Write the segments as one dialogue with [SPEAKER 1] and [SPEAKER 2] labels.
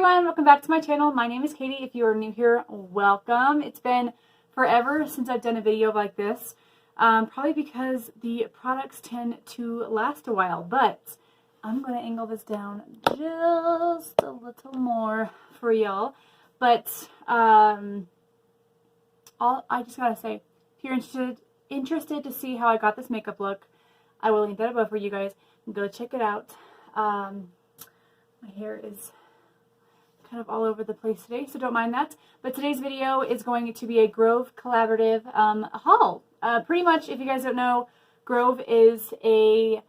[SPEAKER 1] everyone, welcome back to my channel. My name is Katy. If you are new here, welcome. It's been forever since I've done a video like this, probably because the products tend to last a while, but I'm going to angle this down just a little more for y'all. But I just gotta say, if you're interested to see how I got this makeup look, I will link that above for you guys. Go check it out. My hair is kind of all over the place today, so don't mind that. But today's video is going to be a Grove Collaborative haul. Pretty much, if you guys don't know, Grove is a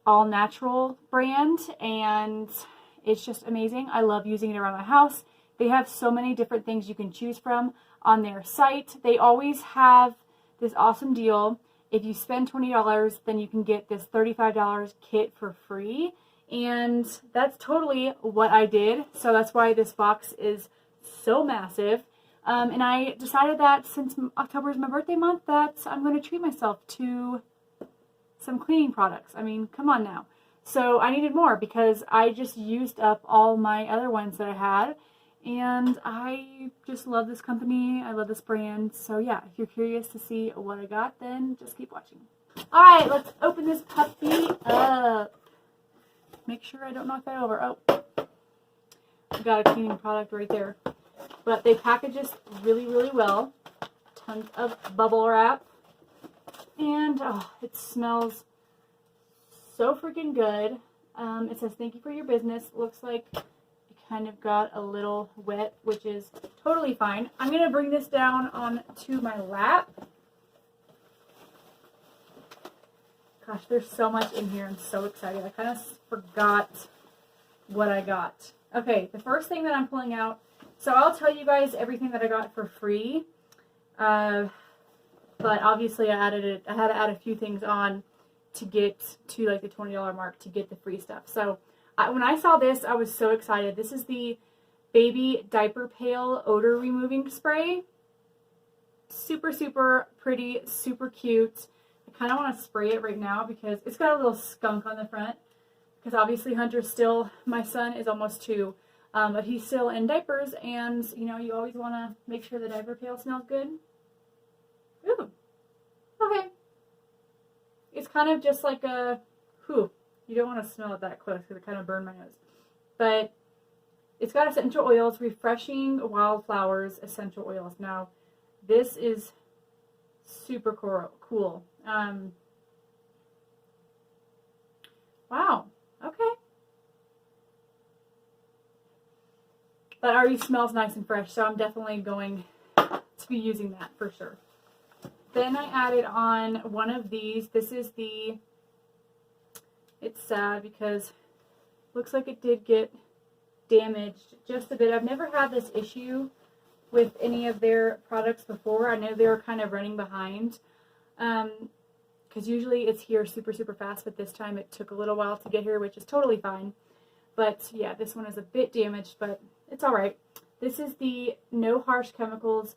[SPEAKER 1] all-natural brand, and it's just amazing. I love using it around my house. They have so many different things you can choose from on their site. They always have this awesome deal. If you spend $20, then you can get this $35 kit for free. And that's totally what I did. So that's why this box is so massive. And I decided that since October is my birthday month, that I'm going to treat myself to some cleaning products. I mean, come on now. So I needed more because I just used up all my other ones that I had. And I just love this company. I love this brand. So yeah, if you're curious to see what I got, then just keep watching. Alright, let's open this puppy up. Make sure I don't knock that over. Oh, I got a cleaning product right there. But they package this really, really well. Tons of bubble wrap. And oh, it smells so freaking good. It says, "Thank you for your business." Looks like it kind of got a little wet, which is totally fine. I'm going to bring this down onto my lap. Gosh, there's so much in here. I'm so excited. I kind of forgot what I got. Okay, the first thing that I'm pulling out, so I'll tell you guys everything that I got for free. But obviously I had to add a few things on to get to like the $20 mark to get the free stuff. So when I saw this, I was so excited. This is the Baby Diaper Pail Odor Removing Spray. Super, super pretty, super cute. I kind of want to spray it right now because it's got a little skunk on the front. Because obviously Hunter's still, my son is almost 2, but he's still in diapers, and you know, you always want to make sure the diaper pail smells good. Ooh, okay. It's kind of just like a, you don't want to smell it that close because it kind of burned my nose. But it's got essential oils, refreshing wildflowers essential oils. Now, this is super cool. Wow. Okay. That already smells nice and fresh, so I'm definitely going to be using that for sure. Then I added on one of these. This is the, it's sad because it looks like it did get damaged just a bit. I've never had this issue with any of their products before. I know they were kind of running behind. Because usually it's here super, super fast, but this time it took a little while to get here, which is totally fine. But yeah, this one is a bit damaged, but it's alright. This is the No Harsh Chemicals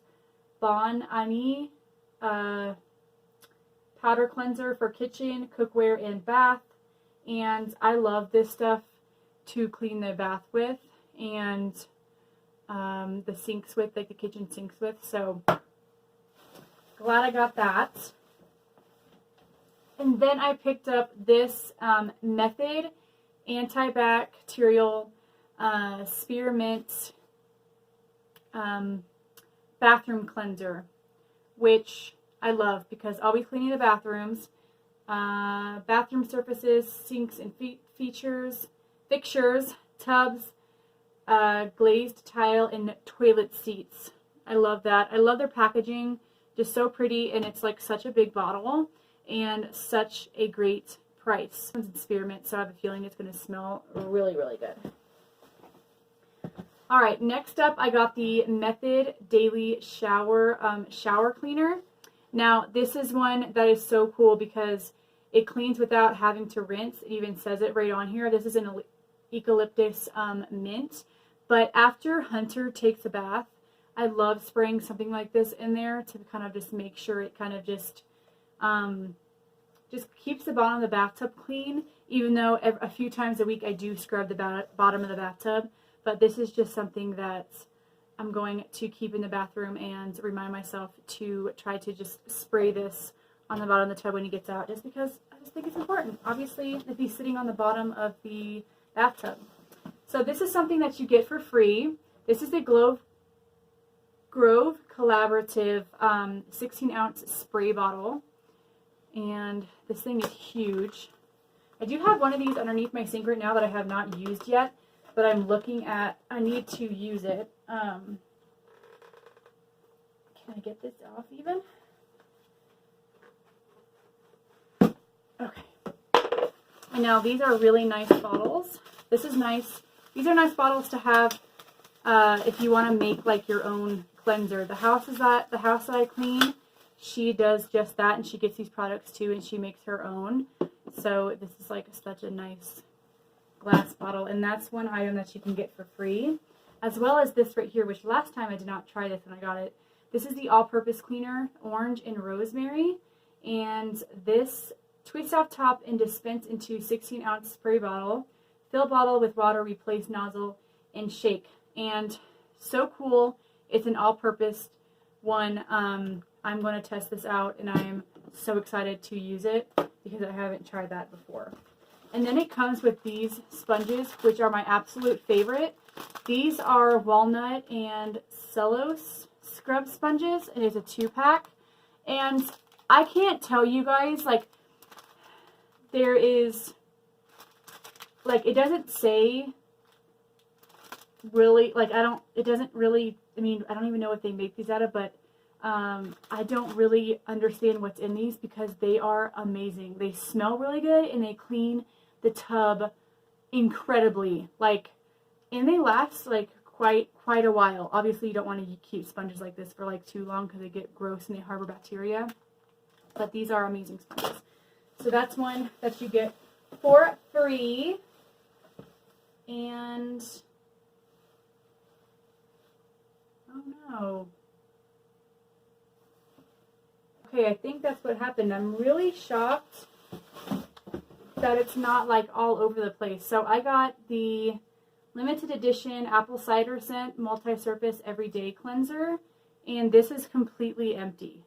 [SPEAKER 1] Bon Ami powder cleanser for kitchen, cookware, and bath. And I love this stuff to clean the bath with and the sinks with, like the kitchen sinks with. So glad I got that. And then I picked up this Method Antibacterial Spearmint bathroom cleanser, which I love because I'll be cleaning the bathrooms, bathroom surfaces, sinks and fixtures, tubs, glazed tile, and toilet seats. I love that. I love their packaging, just so pretty, and it's like such a big bottle. And such a great price. It's Spearmint, so I have a feeling it's going to smell really, really good. Alright, next up I got the Method Daily Shower Cleaner. Now, this is one that is so cool because it cleans without having to rinse. It even says it right on here. This is an eucalyptus mint. But after Hunter takes a bath, I love spraying something like this in there to kind of just make sure it kind of just keeps the bottom of the bathtub clean, even though a few times a week I do scrub the bottom of the bathtub. but this is just something that I'm going to keep in the bathroom and remind myself to try to just spray this on the bottom of the tub when he gets out, just because I just think it's important. Obviously, if he's sitting on the bottom of the bathtub. So this is something that you get for free. This is the Grove Collabrative 16-ounce spray bottle, and this thing is huge. I do have one of these underneath my sink right now that I have not used yet, but I'm looking at, I need to use it. Can I get this off even? Okay. And now these are really nice bottles. This is nice. These are nice bottles to have if you want to make like your own cleanser. The house that I clean, she does just that, and she gets these products too, and she makes her own. So this is like such a nice glass bottle, and that's one item that you can get for free, as well as this right here, which last time I did not try this when I got it. This is the all-purpose cleaner, orange and rosemary, and this twist off top and dispense into 16-ounce spray bottle. Fill bottle with water, replace nozzle, and shake. And so cool. It's an all-purpose one. I'm going to test this out, and I'm so excited to use it because I haven't tried that before. And then it comes with these sponges, which are my absolute favorite. These are Walnut and Celos scrub sponges, and it's a 2-pack. And I can't tell you guys, like, there is, like, it doesn't say really, like, it doesn't really, I mean, I don't even know what they make these out of, but I don't really understand what's in these because they are amazing. They smell really good, and they clean the tub incredibly, like, and they last, like, quite a while. Obviously, you don't want to keep sponges like this for, like, too long because they get gross and they harbor bacteria, but these are amazing sponges. So that's one that you get for free. And oh no. Okay, I think that's what happened. I'm really shocked that it's not like all over the place. So I got the limited edition apple cider scent multi-surface everyday cleanser, and this is completely empty.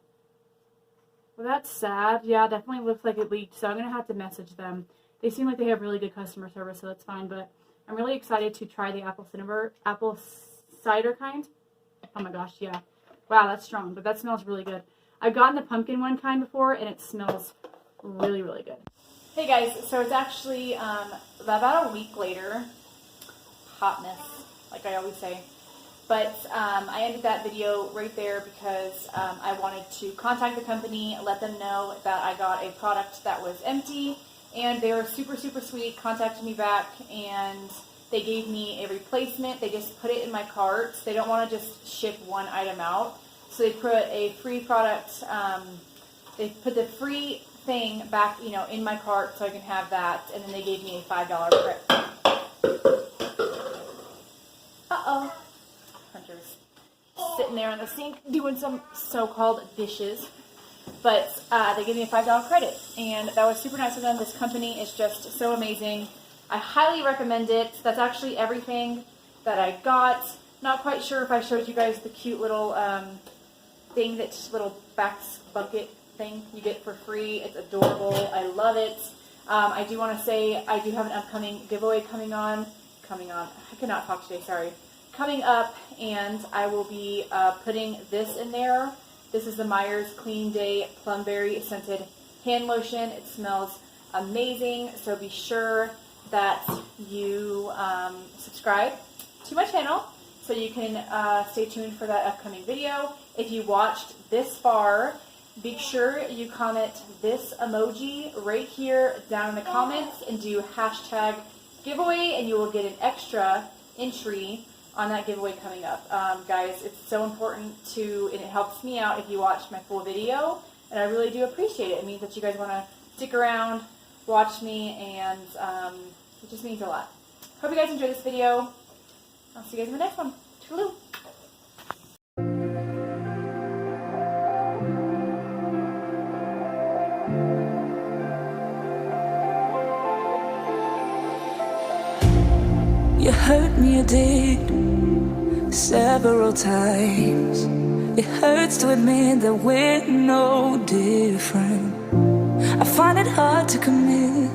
[SPEAKER 1] Well, that's sad. Yeah, definitely looks like it leaked, so I'm going to have to message them. They seem like they have really good customer service, so that's fine, but I'm really excited to try the apple cider kind. Oh my gosh, yeah. Wow, that's strong, but that smells really good. I've gotten the pumpkin one kind before, and it smells really, really good. Hey guys, so it's actually about a week later. Hotness, like I always say. But I ended that video right there because I wanted to contact the company, let them know that I got a product that was empty, and they were super, super sweet, contacted me back, and they gave me a replacement. They just put it in my cart. They don't want to just ship one item out. So they put a free product, they put the free thing back, you know, in my cart so I can have that, and then they gave me a $5 credit. Uh-oh. Hunter's sitting there on the sink doing some so-called dishes. But they gave me a $5 credit, and that was super nice of them. This company is just so amazing. I highly recommend it. That's actually everything that I got. Not quite sure if I showed you guys the cute little thing, that's little bucket thing you get for free. It's adorable. I love it. I do want to say I do have an upcoming giveaway coming on. I cannot talk today, sorry. Coming up, and I will be putting this in there. This is the Meyer's Clean Day Plumberry Scented Hand Lotion. It smells amazing, so be sure that you subscribe to my channel so you can stay tuned for that upcoming video. If you watched this far, be sure you comment this emoji right here down in the comments and do hashtag giveaway, and you will get an extra entry on that giveaway coming up. Guys, it's so important and it helps me out if you watch my full video, and I really do appreciate it. It means that you guys want to stick around, watch me, and it just means a lot. Hope you guys enjoyed this video. I'll see you guys in the next one. Toodaloo.
[SPEAKER 2] You hurt me, you did, several times. It hurts to admit that we're no different. I find it hard to commit